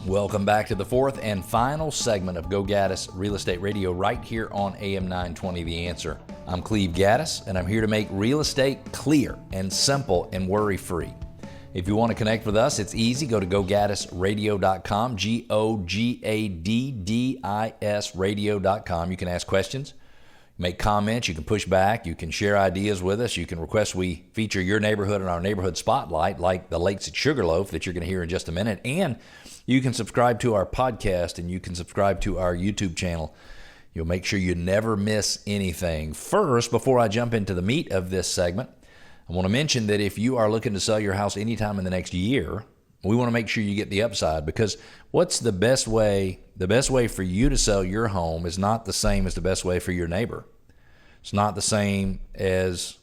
Welcome back to the fourth and final segment of Go Gaddis Real Estate Radio right here on AM 920 The Answer. I'm Cleve Gaddis, and I'm here to make real estate clear and simple and worry-free. If you want to connect with us, it's easy. Go to gogaddisradio.com, GOGADDIS radio.com. You can ask questions, make comments, you can push back, you can share ideas with us, you can request we feature your neighborhood in our neighborhood spotlight, like the Lakes at Sugarloaf that you're going to hear in just a minute, and you can subscribe to our podcast and you can subscribe to our YouTube channel. You'll make sure you never miss anything. First, before I jump into the meat of this segment, I want to mention that if you are looking to sell your house anytime in the next year, we want to make sure you get the upside, because what's the best way? The best way for you to sell your home is not the same as the best way for your neighbor. It's not the same as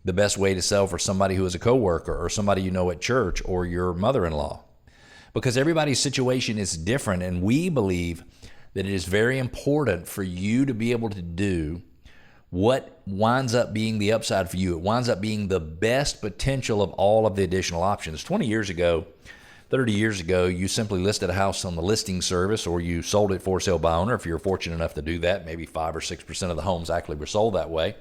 the best way to sell for somebody who is a coworker or somebody you know at church or your mother-in-law, because everybody's situation is different, and we believe that it is very important for you to be able to do what winds up being the upside for you. It winds up being the best potential of all of the additional options. 20 years ago, 30 years ago, you simply listed a house on the listing service, or you sold it for sale by owner if you're fortunate enough to do that. Maybe 5 or 6% of the homes actually were sold that way.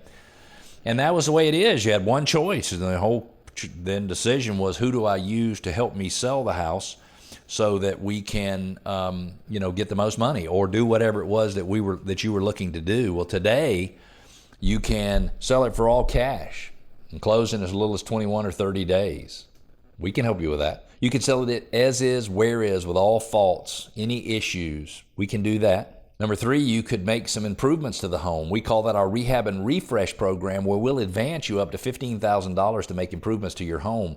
And that was the way it is. You had one choice, and the whole then decision was, who do I use to help me sell the house so that we can get the most money or do whatever it was that you were looking to do. Well, today you can sell it for all cash and close in as little as 21 or 30 days. We can help you with that. You can sell it as is, where is, with all faults, any issues. We can do that. Number 3, you could make some improvements to the home. We call that our Rehab and Refresh program, where we'll advance you up to $15,000 to make improvements to your home.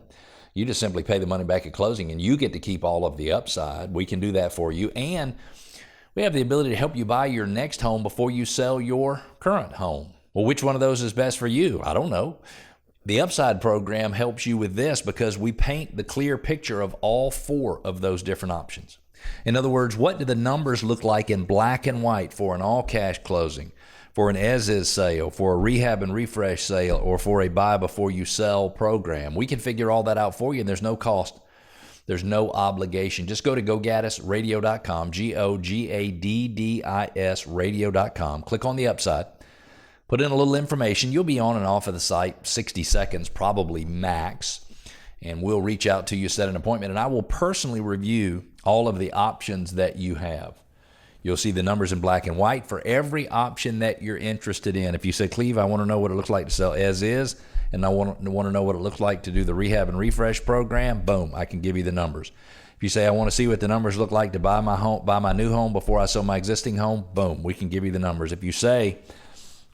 You just simply pay the money back at closing, and you get to keep all of the upside. We can do that for you. And we have the ability to help you buy your next home before you sell your current home. Well, which one of those is best for you? I don't know. The Upside program helps you with this because we paint the clear picture of all 4 of those different options. In other words, what do the numbers look like in black and white for an all-cash closing, for an as-is sale, for a Rehab and Refresh sale, or for a buy-before-you-sell program? We can figure all that out for you, and there's no cost. There's no obligation. Just go to gogaddisradio.com, GOGADDIS radio.com. Click on the Upside. Put in a little information. You'll be on and off of the site 60 seconds, probably max, and we'll reach out to you, set an appointment, and I will personally review all of the options that you have. You'll see the numbers in black and white for every option that you're interested in. If you say, Cleve, I want to know what it looks like to sell as is, and I want to know what it looks like to do the Rehab and Refresh program, boom, I can give you the numbers. If you say, I want to see what the numbers look like to buy my new home before I sell my existing home, boom, we can give you the numbers. If you say,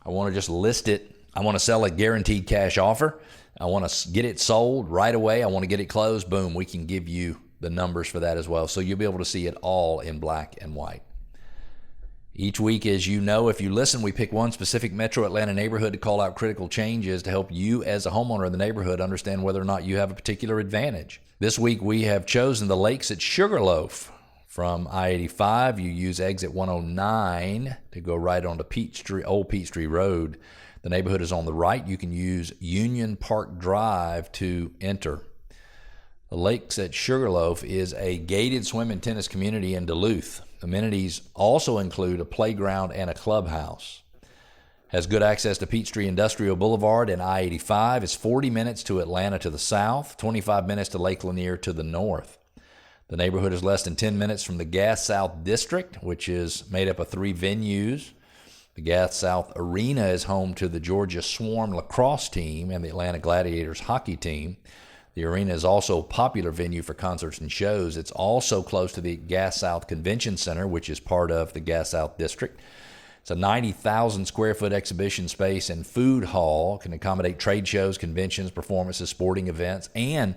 I want to just list it, I want to sell a guaranteed cash offer, I want to get it sold right away, I want to get it closed, boom, we can give you the numbers for that as well. So you'll be able to see it all in black and white. Each week, as you know, if you listen, we pick one specific Metro Atlanta neighborhood to call out critical changes to help you as a homeowner in the neighborhood understand whether or not you have a particular advantage. This week, we have chosen the Lakes at Sugarloaf. From I-85, you use exit 109 to go right onto Old Peachtree Road. The neighborhood is on the right. You can use Union Park Drive to enter. The Lakes at Sugarloaf is a gated swim and tennis community in Duluth. Amenities also include a playground and a clubhouse. Has good access to Peachtree Industrial Boulevard and I-85. It's 40 minutes to Atlanta to the south, 25 minutes to Lake Lanier to the north. The neighborhood is less than 10 minutes from the Gas South District, which is made up of 3 venues. The Gas South Arena is home to the Georgia Swarm lacrosse team and the Atlanta Gladiators hockey team. The arena is also a popular venue for concerts and shows. It's also close to the Gas South Convention Center, which is part of the Gas South District. It's a 90,000 square foot exhibition space and food hall. It can accommodate trade shows, conventions, performances, sporting events, and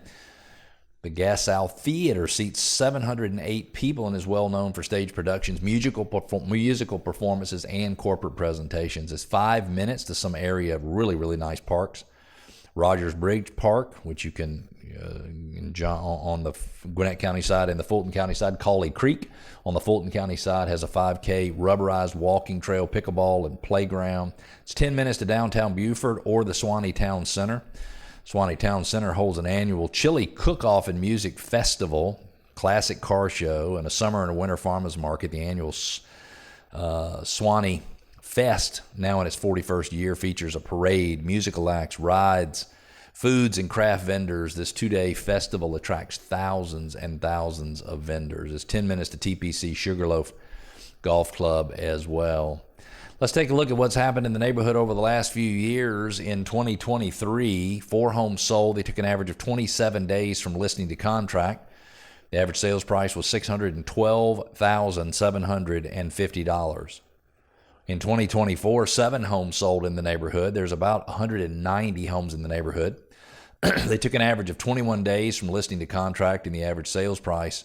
the Gas South Theater seats 708 people and is well known for stage productions, musical performances, and corporate presentations. It's 5 minutes to some area of really, really nice parks. Rogers Bridge Park, which you can on the Gwinnett County side and the Fulton County side. Cauley Creek on the Fulton County side has a 5K rubberized walking trail, pickleball, and playground. It's 10 minutes to downtown Beaufort or the Swanee Town Center. Swanee Town Center holds an annual chili cook-off and music festival classic car show, and a summer and a winter farmers market. The annual Swanee Fest, now in its 41st year, features a parade, musical acts, rides, foods, and craft vendors. This 2-day festival attracts thousands and thousands of vendors. It's 10 minutes to TPC Sugarloaf Golf Club as well. Let's take a look at what's happened in the neighborhood over the last few years. In 2023, 4 homes sold. They took an average of 27 days from listing to contract. The average sales price was $612,750. In 2024, 7 homes sold in the neighborhood. There's about 190 homes in the neighborhood. They took an average of 21 days from listing to contract, and the average sales price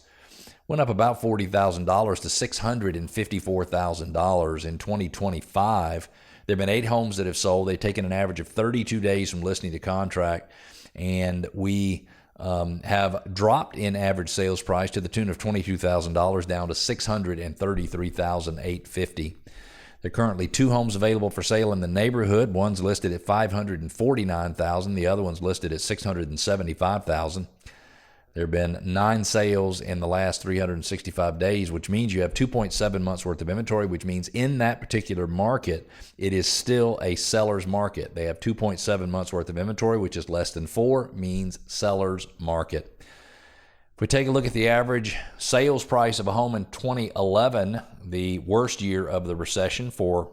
went up about $40,000 to $654,000. In 2025, there have been 8 homes that have sold. They've taken an average of 32 days from listing to contract, and we have dropped in average sales price to the tune of $22,000 down to $633,850. There are currently 2 homes available for sale in the neighborhood. One's listed at $549,000. The other one's listed at $675,000. There have been 9 sales in the last 365 days, which means you have 2.7 months worth of inventory, which means in that particular market, it is still a seller's market. They have 2.7 months worth of inventory, which is less than 4, means seller's market. If we take a look at the average sales price of a home in 2011, the worst year of the recession for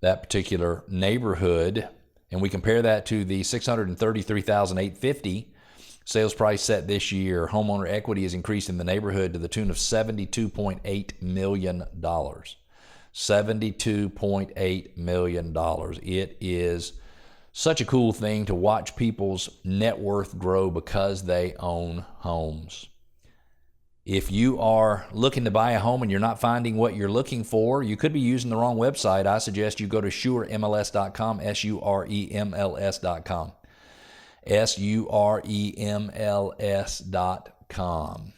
that particular neighborhood, and we compare that to the $633,850 sales price set this year, homeowner equity has increased in the neighborhood to the tune of $72.8 million. $72.8 million. It is such a cool thing to watch people's net worth grow because they own homes. If you are looking to buy a home and you're not finding what you're looking for, you could be using the wrong website. I suggest you go to suremls.com, suremls.com. suremls.com.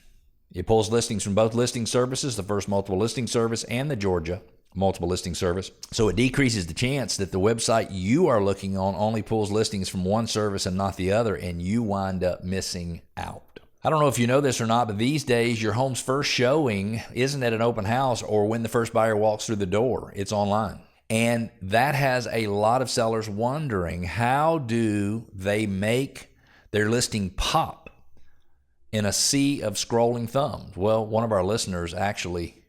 It pulls listings from both listing services, the First Multiple Listing Service and the Georgia Multiple Listing Service. So it decreases the chance that the website you are looking on only pulls listings from one service and not the other, and you wind up missing out. I don't know if you know this or not, but these days your home's first showing isn't at an open house or when the first buyer walks through the door. It's online. And that has a lot of sellers wondering, how do they make their listing pop in a sea of scrolling thumbs? Well, one of our listeners actually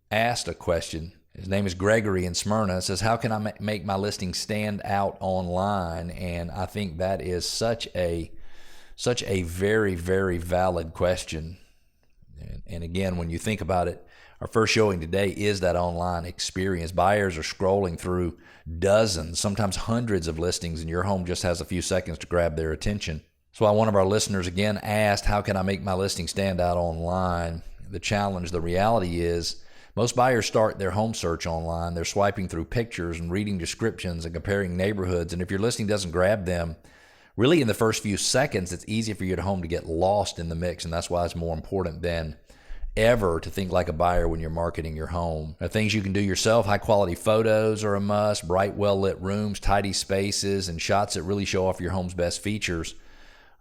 asked a question. His name is Gregory in Smyrna. It says, how can I make my listing stand out online? And I think that is such a very, very valid question. And again, when you think about it, our first showing today is that online experience. Buyers are scrolling through dozens, sometimes hundreds of listings, and your home just has a few seconds to grab their attention. So one of our listeners again asked, how can I make my listing stand out online? The challenge, the reality is, most buyers start their home search online. They're swiping through pictures and reading descriptions and comparing neighborhoods. And if your listing doesn't grab them, really in the first few seconds, it's easy for your home to get lost in the mix. And that's why it's more important than ever to think like a buyer when you're marketing your home. There are things you can do yourself. High quality photos are a must. Bright, well-lit rooms, tidy spaces, and shots that really show off your home's best features.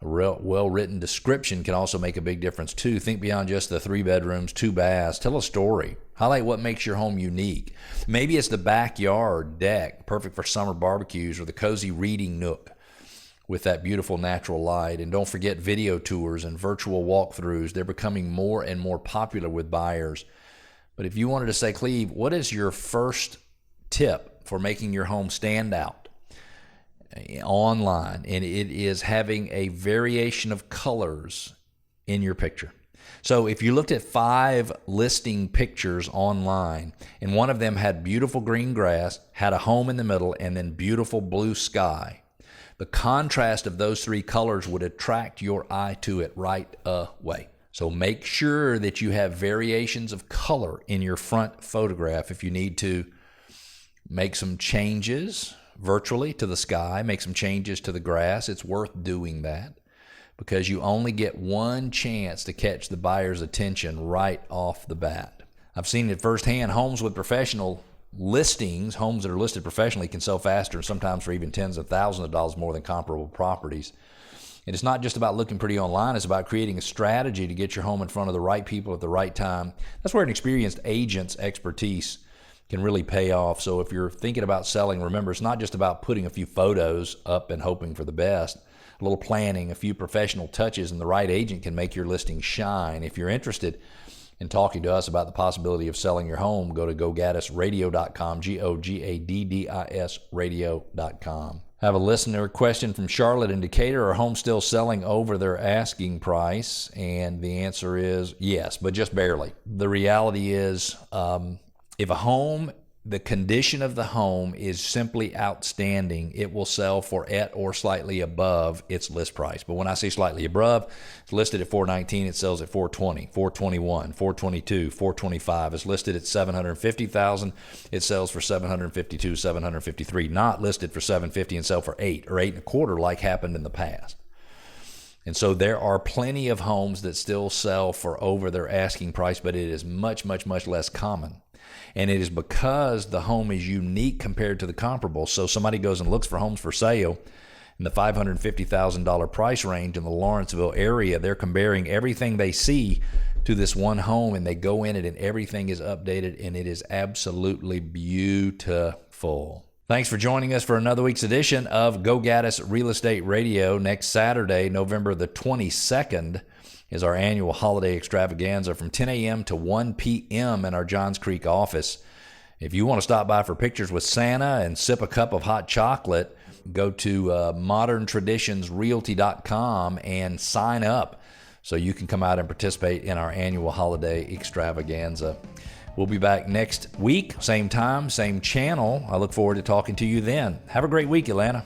A well-written description can also make a big difference too. Think beyond just the 3 bedrooms, 2 baths. Tell a story. Highlight what makes your home unique. Maybe it's the backyard deck, perfect for summer barbecues, or the cozy reading nook with that beautiful natural light. And don't forget video tours and virtual walkthroughs. They're becoming more and more popular with buyers. But if you wanted to say, Cleve, what is your first tip for making your home stand out online? And it is having a variation of colors in your picture. So if you looked at 5 listing pictures online, and one of them had beautiful green grass, had a home in the middle, and then beautiful blue sky, the contrast of those 3 colors would attract your eye to it right away. So make sure that you have variations of color in your front photograph. If you need to make some changes virtually to the sky, make some changes to the grass, it's worth doing that, because you only get one chance to catch the buyer's attention right off the bat. I've seen it firsthand. Homes with professional listings, homes that are listed professionally, can sell faster and sometimes for even tens of thousands of dollars more than comparable properties. And it's not just about looking pretty online. It's about creating a strategy to get your home in front of the right people at the right time. That's where an experienced agent's expertise can really pay off. So if you're thinking about selling, remember, it's not just about putting a few photos up and hoping for the best. A little planning, a few professional touches, and the right agent can make your listing shine. If you're interested in talking to us about the possibility of selling your home, go to gogaddisradio.com, Gogaddis radio.com. I have a listener question from Charlotte in Decatur. Are homes still selling over their asking price? And the answer is yes, but just barely. The reality is, if a home, the condition of the home is simply outstanding, it will sell for at or slightly above its list price. But when I say slightly above, it's listed at $419, it sells at $420, $421, $422, $425. It's listed at $750,000, it sells for $752, $753. Not listed for $750 and sell for $8 or $8.25 like happened in the past. And so there are plenty of homes that still sell for over their asking price, but it is much, much, much less common. And it is because the home is unique compared to the comparable. So somebody goes and looks for homes for sale in the $550,000 price range in the Lawrenceville area. They're comparing everything they see to this one home, and they go in it and everything is updated, and it is absolutely beautiful. Thanks for joining us for another week's edition of Go Gaddis Real Estate Radio. Next Saturday, November the 22nd, is our annual holiday extravaganza from 10 a.m. to 1 p.m. in our Johns Creek office. If you want to stop by for pictures with Santa and sip a cup of hot chocolate, go to moderntraditionsrealty.com and sign up so you can come out and participate in our annual holiday extravaganza. We'll be back next week, same time, same channel. I look forward to talking to you then. Have a great week, Atlanta.